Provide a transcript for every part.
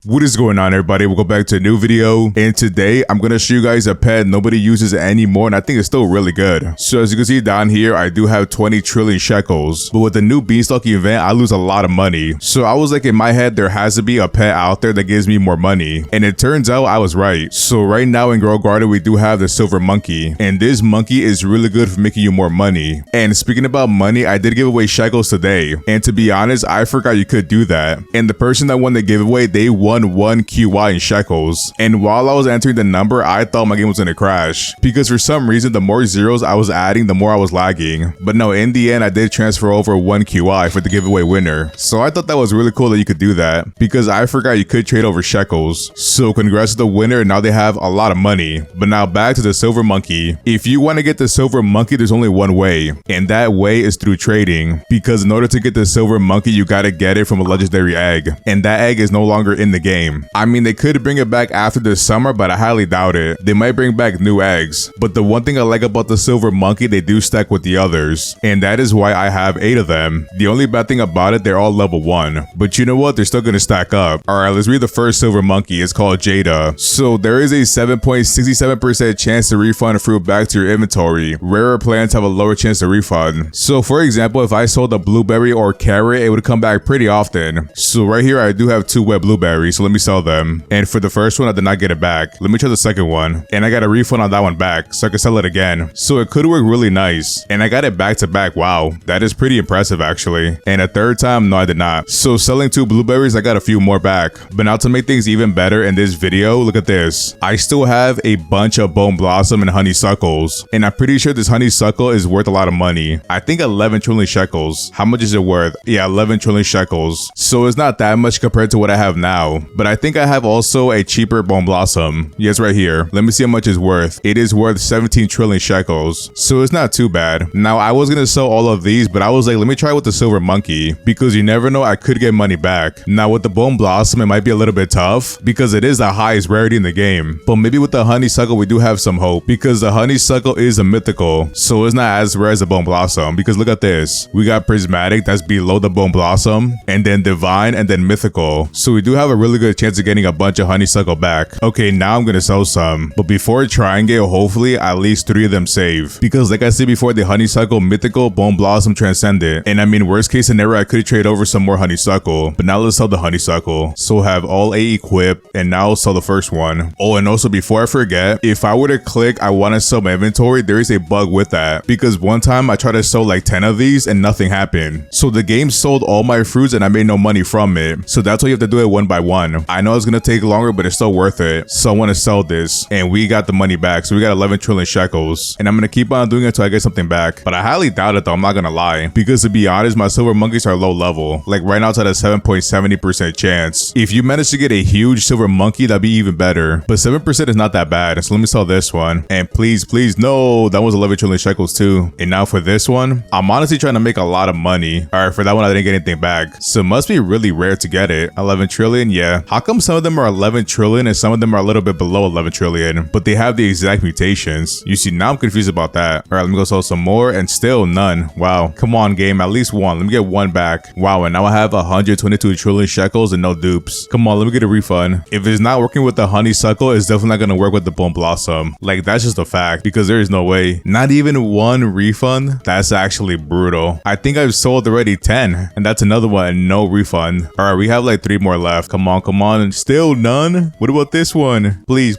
What is going on, everybody? Welcome back to a new video, and today I'm gonna show you guys a pet nobody uses anymore, and I think it's still really good. So as you can see down here, I do have 20 trillion shekels, but with the new beanstalk event, I lose a lot of money. So I was like, in my head, there has to be a pet out there that gives me more money, and it turns out I was right. So right now in Grow Garden, we do have the silver monkey, and this monkey is really good for making you more money. And speaking about money, I did give away shekels today, and to be honest, I forgot you could do that. And the person that won the giveaway, they won 1 QY in shekels, and while I was entering the number, I thought my game was gonna crash because for some reason the more zeros I was adding, the more I was lagging. But no, in the end I did transfer over 1 QI for the giveaway winner, so I thought that was really cool that you could do that because I forgot you could trade over shekels. So congrats to the winner, and now they have a lot of money. But now back to the silver monkey. If you want to get the silver monkey, there's only one way, and that way is through trading, because in order to get the silver monkey you gotta get it from a legendary egg, and that egg is no longer in the game. I mean, they could bring it back after the summer, but I highly doubt it. They might bring back new eggs, but the one thing I like about the silver monkey, they do stack with the others, and that is why I have 8 of them. The only bad thing about it, they're all level 1, but you know what, they're still gonna stack up. Alright, let's read the first silver monkey. It's called Jada. So there is a 7.67% chance to refund a fruit back to your inventory. Rarer plants have a lower chance to refund. So for example, if I sold a blueberry or carrot, it would come back pretty often. So right here I do have 2 wet blueberries, so let me sell them. And for the first one, I did not get it back. Let me try the second one, and I got a refund on that one back, so I can sell it again. So it could work really nice, and I got it back to back. Wow, that is pretty impressive actually. And a third time, no, I did not. So selling 2 blueberries, I got a few more back. But now to make things even better in this video, look at this. I still have a bunch of bone blossom and honeysuckles, and I'm pretty sure this honeysuckle is worth a lot of money. I think 11 trillion shekels. How much is it worth? Yeah, 11 trillion shekels. So it's not that much compared to what I have now, but I think I have also a cheaper bone blossom. Yes, right here. Let me see how much it's worth. It is worth 17 trillion shekels, so it's not too bad. Now I was gonna sell all of these, but I was like, let me try with the silver monkey, because you never know, I could get money back. Now with the bone blossom, it might be a little bit tough because it is the highest rarity in the game, but maybe with the honeysuckle we do have some hope, because the honeysuckle is a mythical, so it's not as rare as the bone blossom. Because look at this, we got prismatic, that's below the bone blossom, and then divine, and then mythical. So we do have a really good chance of getting a bunch of honeysuckle back. Okay, now I'm gonna sell some, but before trying it, hopefully at least 3 of them save, because like I said before, the honeysuckle, mythical, bone blossom, transcendent, and I mean, worst case scenario, I could trade over some more honeysuckle. But now let's sell the honeysuckle. So have all 8 equipped, and now I'll sell the first one. Oh, and also before I forget, if I were to click I want to sell my inventory, there is a bug with that, because one time I tried to sell like 10 of these and nothing happened. So the game sold all my fruits and I made no money from it. So that's why you have to do it one by one. I know it's gonna take longer, but it's still worth it. So I want to sell this, and we got the money back. So we got 11 trillion shekels, and I'm gonna keep on doing it until I get something back. But I highly doubt it though, I'm not gonna lie, because to be honest, my silver monkeys are low level. Like right now it's at a 7.70% chance. If you manage to get a huge silver monkey, that'd be even better, but 7% is not that bad. So let me sell this one, and please no, that was 11 trillion shekels too. And now for this one, I'm honestly trying to make a lot of money. All right, for that one I didn't get anything back, so it must be really rare to get it. 11 trillion, yeah. How come some of them are 11 trillion and some of them are a little bit below 11 trillion, but they have the exact mutations? You see, now I'm confused about that. All right, let me go sell some more, and still none. Wow, come on game, at least one. Let me get one back. Wow, and now I have 122 trillion shekels and no dupes. Come on, let me get a refund. If it's not working with the honeysuckle, it's definitely not gonna work with the bone blossom. Like, that's just a fact, because there is no way. Not even one refund? That's actually brutal. I think I've sold already 10, and that's another one and no refund. All right, we have like 3 more left. Come on, and still none. What about this one? Please.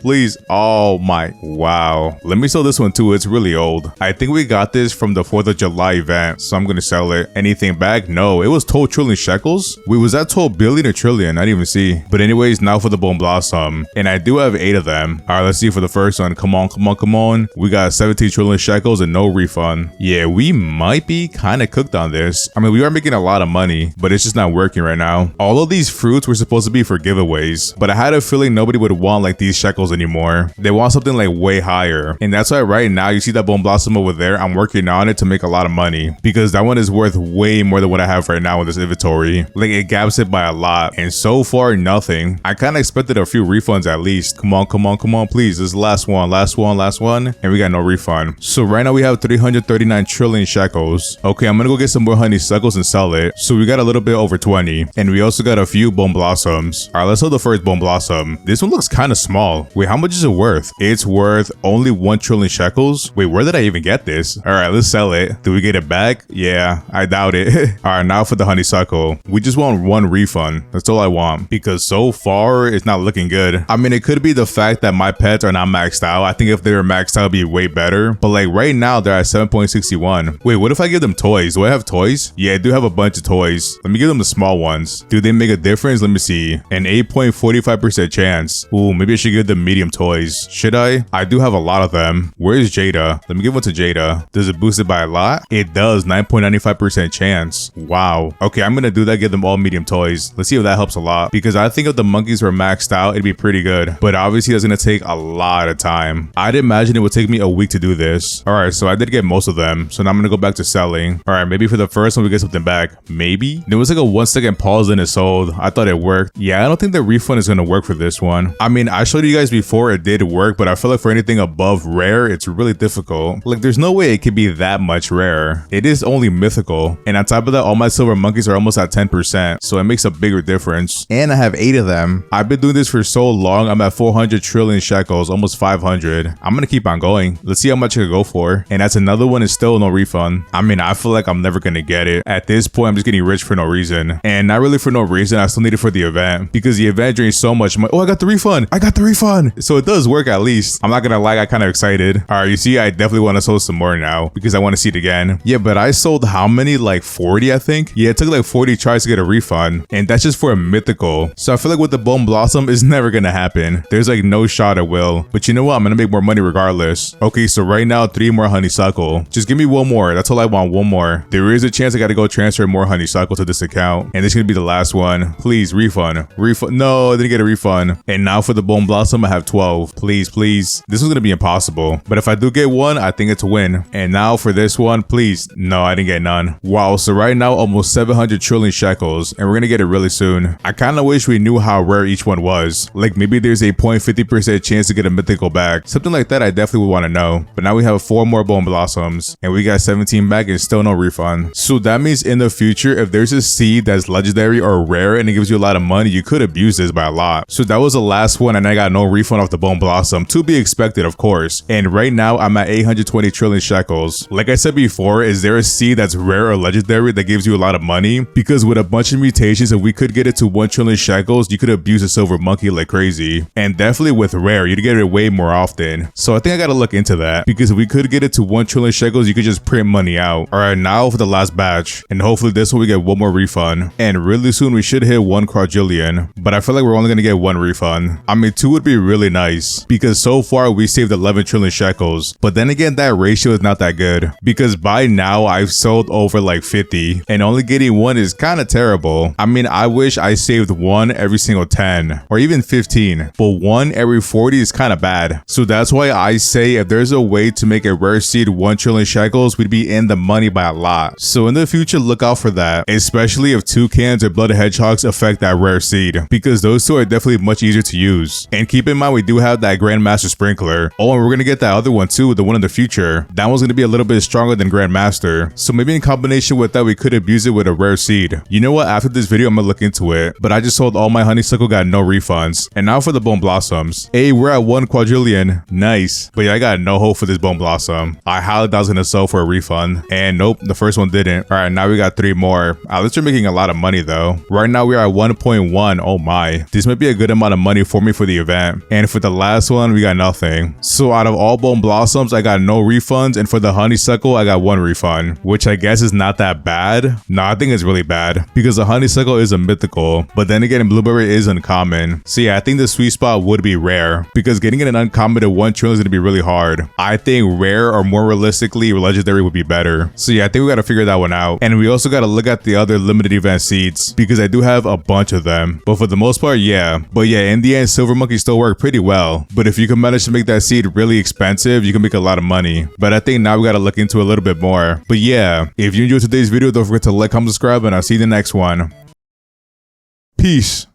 Oh my, wow. Let me sell this one too. It's really old. I think we got this from the 4th of July event, so I'm gonna sell it. Anything back? No, it was 12 trillion shekels. Wait, was that 12 billion or trillion? I didn't even see. But anyways, now for the bone blossom, and I do have 8 of them. All right, let's see for the first one. Come on. We got 17 trillion shekels and no refund. Yeah, we might be kind of cooked on this. I mean, we are making a lot of money, but it's just not working right now. All of these fruits were supposed to be for giveaways, but I had a feeling nobody would want like these shekels anymore. They want something like way higher, and that's why right now you see that bone blossom over there. I'm working on it to make a lot of money, because that one is worth way more than what I have right now in this inventory. Like, it gaps it by a lot, and so far nothing. I kind of expected a few refunds at least. Come on, please. This is the last one, and we got no refund. So right now we have 339 trillion shekels. Okay, I'm gonna go get some more honeysuckles and sell it. So we got a little bit over 20, and we also got a few bone blossoms. blossoms. All right, let's hold the first bone blossom. This one looks kind of small. Wait, how much is it worth? It's worth only 1 trillion shekels. Wait, where did I even get this? All right, let's sell it. Do we get it back? Yeah, I doubt it. All right, now for the honeysuckle. We just want 1 refund. That's all I want, because so far it's not looking good. I mean, it could be the fact that my pets are not maxed out. I think if they were maxed out, it'd be way better. But like right now, they're at 7.61. Wait, what if I give them toys? Do I have toys? Yeah, I do have a bunch of toys. Let me give them the small ones. Do they make a difference? Let me see. An 8.45% chance. Ooh, maybe I should give them medium toys. Should I? I do have a lot of them. Where is Jada? Let me give one to Jada. Does it boost it by a lot? It does. 9.95% chance. Wow. Okay, I'm gonna do that. Give them all medium toys. Let's see if that helps a lot, because I think if the monkeys were maxed out, it'd be pretty good. But obviously that's gonna take a lot of time. I'd imagine it would take me a week to do this. All right, so I did get most of them. So now I'm gonna go back to selling. All right, maybe for the first one we get something back. Maybe. There was like a 1-second pause and it sold. I thought it worked. Yeah, I don't think the refund is gonna work for this one. I mean, I showed you guys before it did work, but I feel like for anything above rare, it's really difficult. Like there's no way it could be that much rare. It is only mythical. And on top of that, all my silver monkeys are almost at 10%. So it makes a bigger difference. And I have 8 of them. I've been doing this for so long. I'm at 400 trillion shekels, almost 500. I'm gonna keep on going. Let's see how much I could go for. And that's another one, is still no refund. I mean, I feel like I'm never gonna get it. At this point, I'm just getting rich for no reason. And not really for no reason. I still need it for the event, because the event drains so much money. Oh, I got the refund. I got the refund. So it does work at least. I'm not gonna lie, I kind of excited. All right, you see, I definitely want to sell some more now because I want to see it again. Yeah, but I sold how many? Like 40, I think. Yeah, it took like 40 tries to get a refund. And that's just for a mythical. So I feel like with the bone blossom, it's never gonna happen. There's like no shot it will. But you know what? I'm gonna make more money regardless. Okay, so right now, 3 more honeysuckle. Just give me 1 more. That's all I want. 1 more. There is a chance I gotta go transfer more honeysuckle to this account. And this is gonna be the last one. Please, refund. Refund. No, I didn't get a refund. And now for the bone blossom, I have 12. Please, please. This is gonna be impossible. But if I do get one, I think it's a win. And now for this one, please. No, I didn't get none. Wow, so right now, almost 700 trillion shekels. And we're gonna get it really soon. I kinda wish we knew how rare each one was. Like maybe there's a 0.50% chance to get a mythical back. Something like that I definitely would want to know. But now we have 4 more bone blossoms. And we got 17 back and still no refund. So that means in the future, if there's a seed that's legendary or rare and it gives you a lot of money, you could abuse this by a lot. So that was the last one and I got no refund off the bone blossom. To be expected, of course. And right now I'm at 820 trillion shekels. Like I said before, is there a seed that's rare or legendary that gives you a lot of money? Because with a bunch of mutations, if we could get it to 1 trillion shekels, you could abuse a silver monkey like crazy. And definitely with rare, you'd get it way more often. So I think I gotta look into that, because if we could get it to 1 trillion shekels, you could just print money out. All right, now for the last batch. And hopefully this one we get 1 more refund. And really soon we should hit 1 quadrillion. But I feel like we're only gonna get 1 refund. I mean, 2 would be really nice, because so far we saved 11 trillion shekels. But then again, that ratio is not that good, because by now I've sold over like 50 and only getting 1 is kind of terrible. I mean, I wish I saved 1 every single 10 or even 15, but 1 every 40 is kind of bad. So that's why I say if there's a way to make a rare seed 1 trillion shekels, we'd be in the money by a lot. So in the future, look out for that, especially if toucans or blood hedgehogs affect that rare seed, because those 2 are definitely much easier to use. And keep in mind, we do have that Grandmaster Sprinkler. Oh, and we're gonna get that other one too, the one in the future. That one's gonna be a little bit stronger than Grandmaster. So maybe in combination with that, we could abuse it with a rare seed. You know what? After this video, I'm gonna look into it. But I just sold all my honeysuckle, got no refunds. And now for the bone blossoms. Hey, we're at 1 quadrillion. Nice. But yeah, I got no hope for this bone blossom. I highly doubt I was gonna sell for a refund. And nope, the first one didn't. All right, now we got 3 more. At least we're making a lot of money though. Right now we are at 1.1. Oh my. This might be a good amount of money for me for the event. And for the last one, we got nothing. So out of all bone blossoms, I got no refunds. And for the honeysuckle, I got 1 refund, which I guess is not that bad. No, I think it's really bad, because the honeysuckle is a mythical, but then again, blueberry is uncommon. So yeah, I think the sweet spot would be rare, because getting an uncommon to 1 trillion is gonna be really hard. I think rare, or more realistically, legendary would be better. So yeah, I think we gotta figure that one out. And we also gotta look at the other limited event seeds, because I do have a bunch of them. But for the most part, yeah. But yeah, in the end, silver monkeys still work pretty well. But if you can manage to make that seed really expensive, you can make a lot of money. But I think now we gotta look into a little bit more. But yeah, if you enjoyed today's video, don't forget to like, comment, subscribe, and I'll see you in the next one. Peace.